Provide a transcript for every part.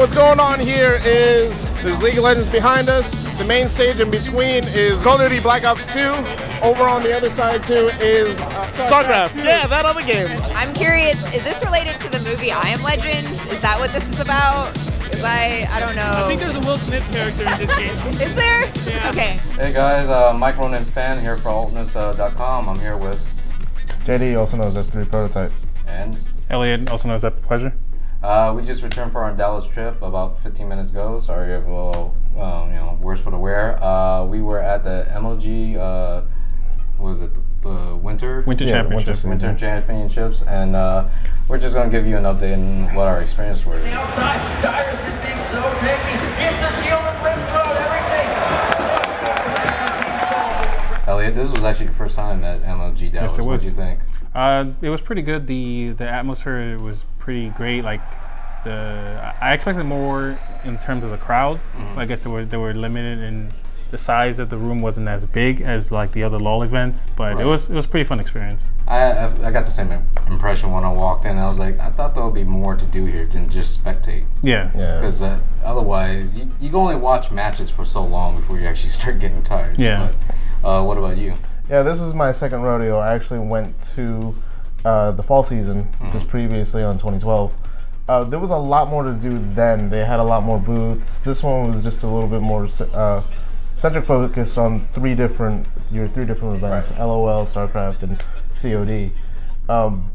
what's going on here is there's League of Legends behind us. The main stage in between is Call of Duty Black Ops 2. Over on the other side too is Sarcasm. Yeah, that other game. I'm curious, is this related to the movie I Am Legend? Is that what this is about? Because I don't know. I think there's a Will Smith character in this game. Is there? Yeah. Okay. Hey guys, Mike Ronan fan here for Ultness.com. I'm here with JD, also known as S3 Prototype. And Elliot, also known as Epicpleasure. We just returned from our Dallas trip about 15 minutes ago. Sorry, a little, worse for the wear. We were at the MLG, what was it, the Winter Championships, and we're just going to give you an update on what our experience was. Outside, Dyrus is being so tanky. Gets the shield and lives throughout everything. Elliot, this was actually your first time at MLG Dallas. Yes, it was. What do you think? It was pretty good. The atmosphere was pretty great. Like I expected more in terms of the crowd. But I guess they were limited, and the size of the room wasn't as big as like the other LOL events. But it was a pretty fun experience. I got the same impression when I walked in. I was like, I thought there would be more to do here than just spectate. Yeah. Because otherwise, you can only watch matches for so long before you actually start getting tired. Yeah. But what about you? Yeah, this is my second rodeo. I actually went to the fall season just previously on 2012. There was a lot more to do then. They had a lot more booths. This one was just a little bit more centric focused on three different events: right. LOL, StarCraft, and COD.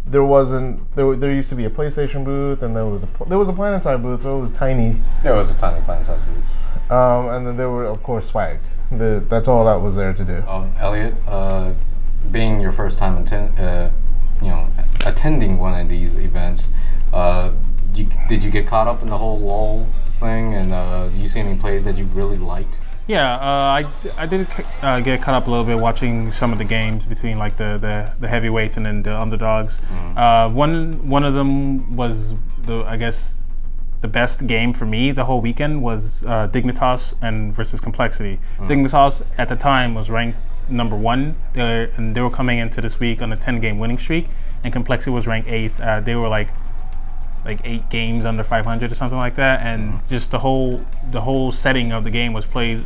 There used to be a PlayStation booth, and there was a PlanetSide booth, but it was tiny. There was a tiny PlanetSide booth. And then there were, of course, swag. That's all that was there to do. Elliot, being your first time attending one of these events, did you get caught up in the whole LOL thing? And did you see any plays that you really liked? Yeah, I did get caught up a little bit watching some of the games between like the heavyweights and then the underdogs. One of them was I guess the best game for me the whole weekend was Dignitas versus Complexity. Dignitas at the time was ranked #1, and they were coming into this week on a 10-game winning streak, and Complexity was ranked 8th. They were like 8 games under 500 or something like that, and just the whole setting of the game was played,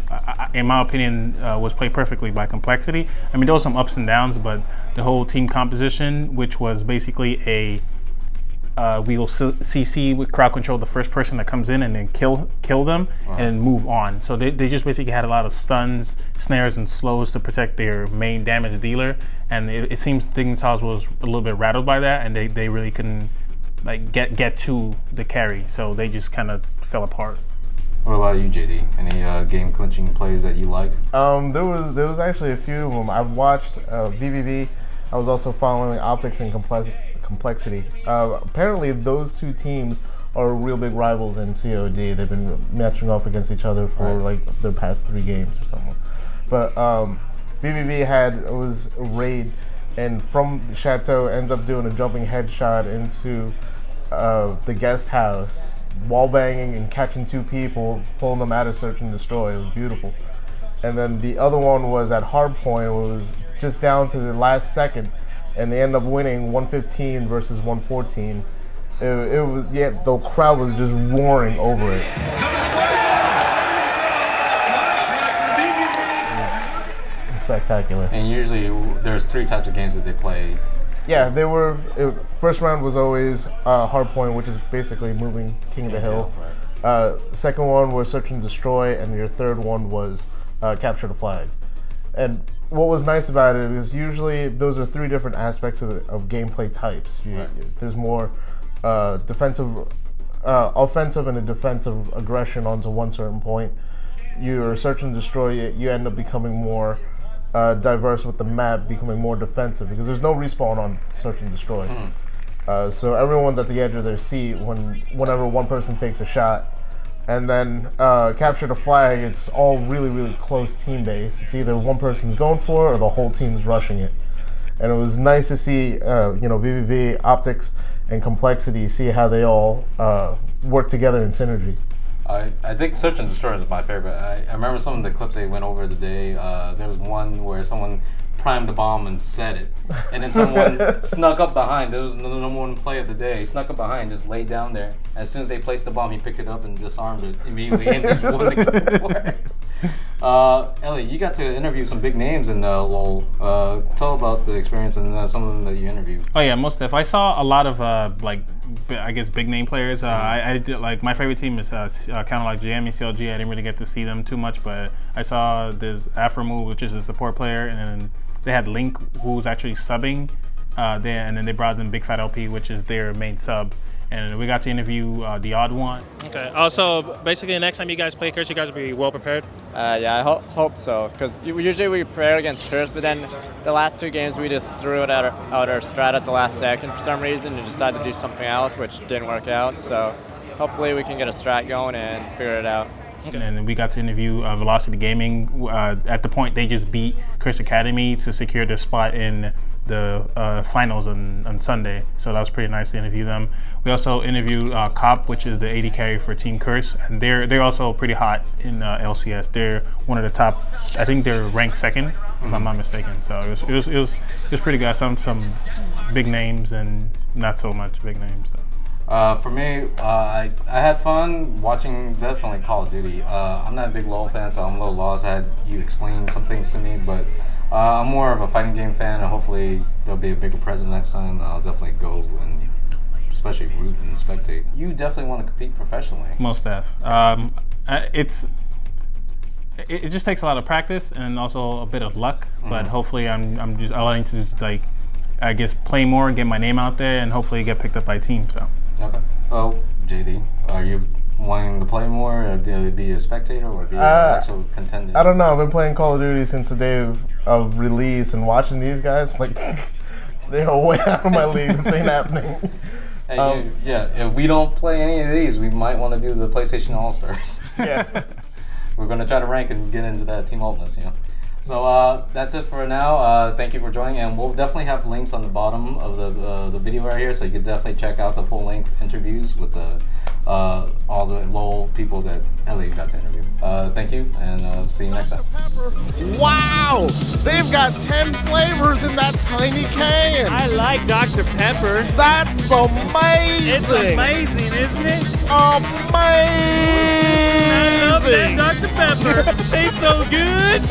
in my opinion, was played perfectly by Complexity. I mean, there was some ups and downs, but the whole team composition, which was basically we will CC with crowd control the first person that comes in and then kill them and move on. So they just basically had a lot of stuns, snares, and slows to protect their main damage dealer, and it seems Dignitas was a little bit rattled by that, and they really couldn't like get to the carry, so they just kind of fell apart. What about you, JD? Any game clinching plays that you liked? There was actually a few of them. I've watched VVV. I was also following Optics and Complexity. Apparently, those two teams are real big rivals in COD. They've been matching off against each other for like their past 3 games or something. But VVV was a raid, and from the chateau ends up doing a jumping headshot into the guest house, wall banging and catching 2 people, pulling them out of search and destroy. It was beautiful. And then the other one was at hardpoint. It was just down to the last second, and they end up winning 115 versus 114. It was, yeah, the crowd was just roaring over it. Spectacular. And usually there's 3 types of games that they play. Yeah, first round was always hardpoint, which is basically moving King of the Hill. Second one was search and destroy, and your third one was capture the flag. And what was nice about it is usually those are 3 different aspects of gameplay types. There's more offensive and a defensive aggression onto one certain point. Your search and destroy, you end up becoming more diverse with the map, becoming more defensive because there's no respawn on search and destroy. So everyone's at the edge of their seat whenever one person takes a shot. And then capture the flag, it's all really, really close team base. It's either one person's going for it or the whole team's rushing it. And it was nice to see, VVV, Optics, and Complexity, see how they all work together in synergy. I think search and destroy is my favorite. I remember some of the clips they went over today. There was one where someone primed the bomb and set it. And then someone snuck up behind. There was the number one play of the day. He snuck up behind, just laid down there. As soon as they placed the bomb, he picked it up and disarmed it immediately and just won the war. Elliot, you got to interview some big names in LoL. Tell about the experience and some of them that you interviewed. Oh yeah, most of. I saw a lot of I guess big name players. I did, like, my favorite team is kind of like GM and CLG. I didn't really get to see them too much, but I saw this Afromu, which is a support player, and then they had Link, who's actually subbing there, and then they brought in Big Fat LP, which is their main sub. And we got to interview TheOddOne. Okay. So basically, the next time you guys play Crs, you guys will be well prepared. Yeah, I hope so. Because usually we prepare against Crs, but then the last 2 games we just threw it out our strat at the last second for some reason and decided to do something else, which didn't work out. So hopefully we can get a strat going and figure it out. Okay. And we got to interview Velocity Gaming. At the point, they just beat Crs Academy to secure their spot in the finals on Sunday. So that was pretty nice to interview them. We also interviewed Cop, which is the AD carry for Team Crs, and they're also pretty hot in LCS. They're one of the top. I think they're ranked 2nd, if I'm not mistaken. So it was pretty good. Some big names and not so much big names. So. For me, I had fun watching definitely Call of Duty. I'm not a big LoL fan, so I'm a little lost. I had you explain some things to me, but I'm more of a fighting game fan, and hopefully there'll be a bigger presence next time. I'll definitely go and especially root and spectate. You definitely want to compete professionally. Most def. It just takes a lot of practice and also a bit of luck, but hopefully I'm just allowing to like, I guess, play more and get my name out there and hopefully get picked up by teams. So. Okay. Oh, JD, are you wanting to play more, or be a spectator, or be an actual contender? I don't know. I've been playing Call of Duty since the day of release, and watching these guys, like, they are way out of my league. This ain't happening. Hey, yeah, if we don't play any of these, we might want to do the PlayStation All-Stars. Yeah. We're going to try to rank and get into that Team Ultness, you know. So that's it for now. Thank you for joining, and we'll definitely have links on the bottom of the video right here, so you can definitely check out the full-length interviews with all the LoL people that Elliot got to interview. Thank you, and see you next time. Wow! They've got 10 flavors in that tiny can! I like Dr. Pepper. That's amazing! It's amazing, isn't it? Amazing! I love that Dr. Pepper. Tastes so good.